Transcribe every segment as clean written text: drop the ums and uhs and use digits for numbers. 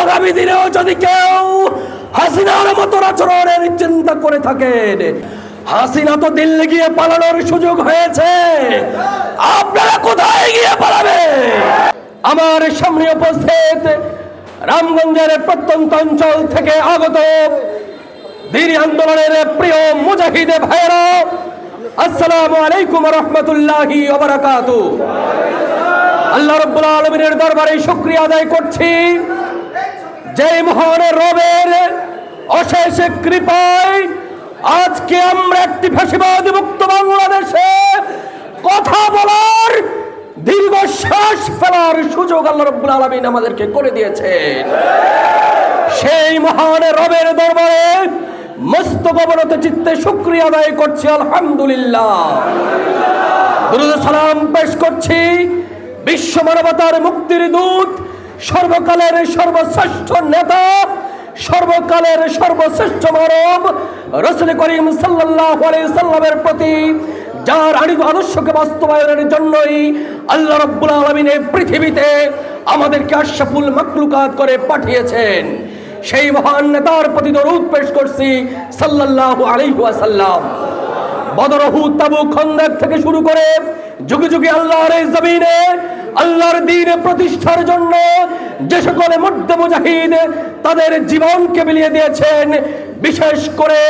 আগামী দিনেও যদি কেউ হাসিনার মতো আচরণের চিন্তা করে থাকেন, হাসিনা তো দিল্লি গিয়ে পালানোর সুযোগ হয়েছে, আপনারা কোথায় গিয়ে পালাবে? আমার সামনে উপস্থিত রামগঞ্জের প্রত্যন্ত অঞ্চল থেকে আগত দিনী আন্দোলনের প্রিয় মুজাহিদ ভাইরা, আসসালামু আলাইকুম ওয়া রাহমাতুল্লাহি ওয়া বারাকাতুহু। আল্লাহ রাব্বুল আলামিনের দরবারে শুকরিয়া আদায় করছি, যে মহান রবের অশেষ কৃপায় আজকে আমরা একটি ফ্যাসিবাদ মুক্ত বাংলাদেশে কথা বলার, দীর্ঘশ্বাস ফেলার সুযোগ আল্লাহ রাব্বুল আলামিন আমাদেরকে করে দিয়েছেন। সেই মহান রবের দরবারে মস্তক অবনত চিত্তে শুকরিয়া আদায় করছি, আলহামদুলিল্লাহ। দুরূদ সালাম পেশ করছি বিশ্ব মানবতার মুক্তির দূত, সর্বকালের সর্বশ্রেষ্ঠ নেতা, সর্বকালের সর্বশ্রেষ্ঠ মানব রাসূল করিম সাল্লাল্লাহু আলাইহি সাল্লামের প্রতি, যার আদর্শকে বাস্তবায়নের জন্যই আল্লাহ রাব্বুল আলামিন এই পৃথিবীতে আমাদেরকে আশরাফুল মাখলুকাত করে পাঠিয়েছেন। সেই মহান নেতার প্রতি দরুদ পেশ করছি সাল্লাল্লাহু আলাইহি ওয়াসাল্লাম। বদর, উহুদ, তাবুক, খন্দক থেকে শুরু করে যুগে যুগে আল্লাহর এই জমিনে আল্লাহর দ্বীন প্রতিষ্ঠার জন্য যে সকল মুর্দে মুজাহিদ তাদের জীবনকে বিলিয়ে দিয়েছেন, বিশেষ করে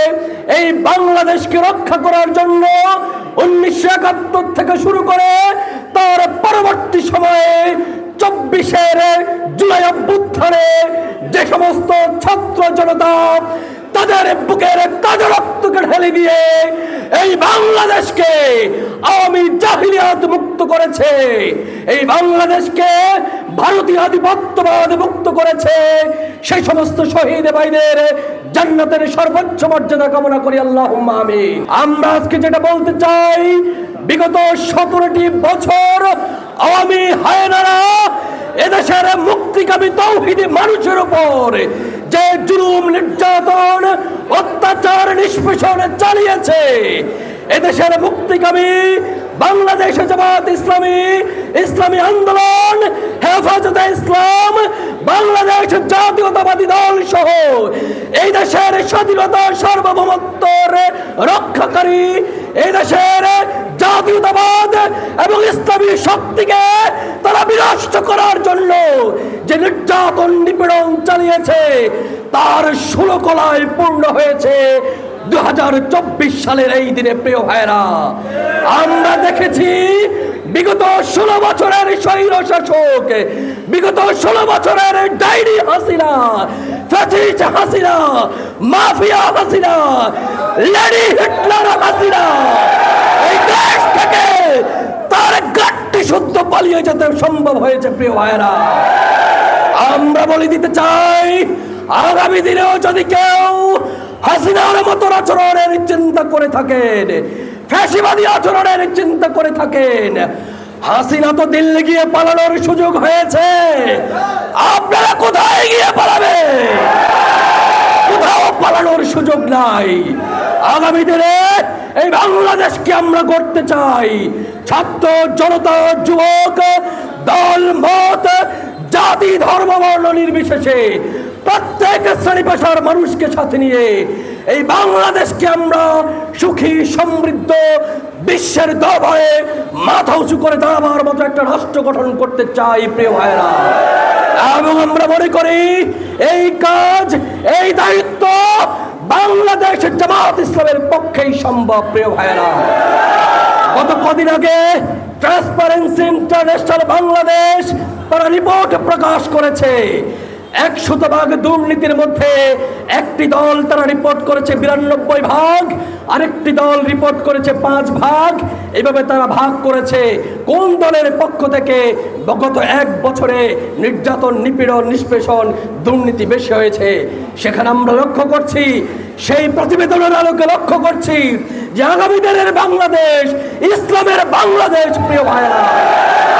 এই বাংলাদেশকে রক্ষা করার জন্য 1971 থেকে শুরু করে তার পরবর্তী সময়ে 24 জুলাই অভ্যুত্থানে যে সমস্ত ছাত্র জনতা তাদের বুকের তাজা রক্তকে ঢেলে দিয়ে এই বাংলাদেশকে আওয়ামী জাহিলিয়াত মুক্ত করেছে, এই বাংলাদেশকে ভারতীয় আধিপত্যবাদ মুক্ত করেছে, সেই সমস্ত শহীদ ভাইদের জান্নাতের সর্বোচ্চ মর্যাদা কামনা করি, আল্লাহুম্মা আমিন। আমরা আজকে যেটা বলতে চাই, বিগত 17টি বছর আওয়ামী হায়নারা এদেশের মুক্তিকামী তৌহিদি মানুষের উপর যে জুলুম, নির্যাতন, অত্যাচার, নিষ্পেষণ চালিয়েছে, এদেশের মুক্তিকামী বাংলাদেশ জামাত ইসলামী, ইসলামী আন্দোলন, হেফাজতে ইসলাম, বাংলাদেশ জাতীয়তাবাদী দল সহ এই দেশের স্বাধীনতা সার্বভৌমত্বের রক্ষাকারী, এই দেশের জাতীয়তাবাদ এবং ইসলামী শক্তিকে তারা বিনষ্ট করার জন্য যে নির্যাতন, নিপীড়ন চালিয়েছে, তার ষোলকলায় পূর্ণ হয়েছে 2024 সালের এই দিনে। প্রিয় ভাইরা, আমরা দেখেছি বিগত 16 বছরের স্বৈর শাসক, বিগত 16 বছরের ডাইনি Hasina, fascist Hasina, mafia Hasina, lady Hitler Hasina এই দেশ থেকে তার গাট্টি শুদ্ধ পালিয়ে যেতে সম্ভব হয়েছে। প্রিয় ভাইরা, আমরা বলে দিতে চাই, আগামী দিনেও যদি কেউ হাসিনার মতো আচরণের চিন্তা করে থাকেন, ফ্যাসিবাদী আচরণের চিন্তা করে থাকেন, হাসিনা তো দিল্লি গিয়ে পালানোর সুযোগ হয়েছে, আপনারা কোথায় গিয়ে পালাবে? কোথাও পালানোর সুযোগ নাই। আগামী দিনে এই বাংলাদেশকে আমরা গড়তে চাই, ছাত্র জনতা, যুবক, দল, মত, জাতি, ধর্ম, বর্ণ নির্বিশেষে প্রত্যেক শ্রেণী পেশার মানুষকে সাথে নিয়ে এই বাংলাদেশকে আমরা সুখী, সমৃদ্ধ, বিশ্বের দরবারে মাথা উঁচু করে দাঁড়াবার মতো একটা রাষ্ট্র গঠন করতে চাই। প্রিয় ভাইরা, এবং আমরা মনে করি এই কাজ, এই দায়িত্ব বাংলাদেশ জামাত ইসলামের পক্ষেই সম্ভব। প্রিয় ভাইরা, গত কদিন আগে ট্রান্সপারেন্সি ইন্টারন্যাশনাল বাংলাদেশ তারা রিপোর্ট প্রকাশ করেছে, 100% দুর্নীতির মধ্যে একটি দল তারা রিপোর্ট করেছে 92 ভাগ, আরেকটি দল রিপোর্ট করেছে 5 ভাগ। এইভাবে তারা ভাগ করেছে কোন দলের পক্ষ থেকে গত 1 বছরে নির্যাতন, নিপীড়ন, নিষ্পেষণ, দুর্নীতি বেশি হয়েছে। সেখানে আমরা লক্ষ্য করছি, সেই প্রতিবেদনের আলোকে লক্ষ্য করছি যে আগামী দিনের বাংলাদেশ ইসলামের বাংলাদেশ। প্রিয় ভাইরা,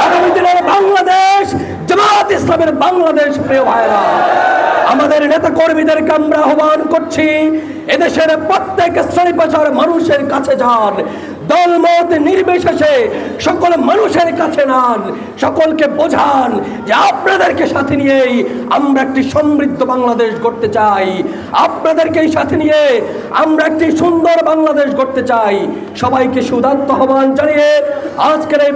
আগামী দিনের বাংলাদেশ জামাত ইসলামের বাংলাদেশ। প্রিয় ভাইরা, আমাদের নেতা কর্মীদেরকে আমরা আহ্বান করছি, এদেশের প্রত্যেক শ্রেণী পেশার মানুষের কাছে যান, দলমত নির্বিশেষে সকল মানুষের কাছে নান, সকলকে বোঝান যে আপনাদেরকে সাথে নিয়েই আমরা একটি সমৃদ্ধ বাংলাদেশ গড়তে চাই, আপনাদেরকে সাথে নিয়ে আমরা একটি সুন্দর বাংলাদেশ গড়তে চাই। সবাইকে সুদান্ত আহ্বান জানিয়ে আজকের এই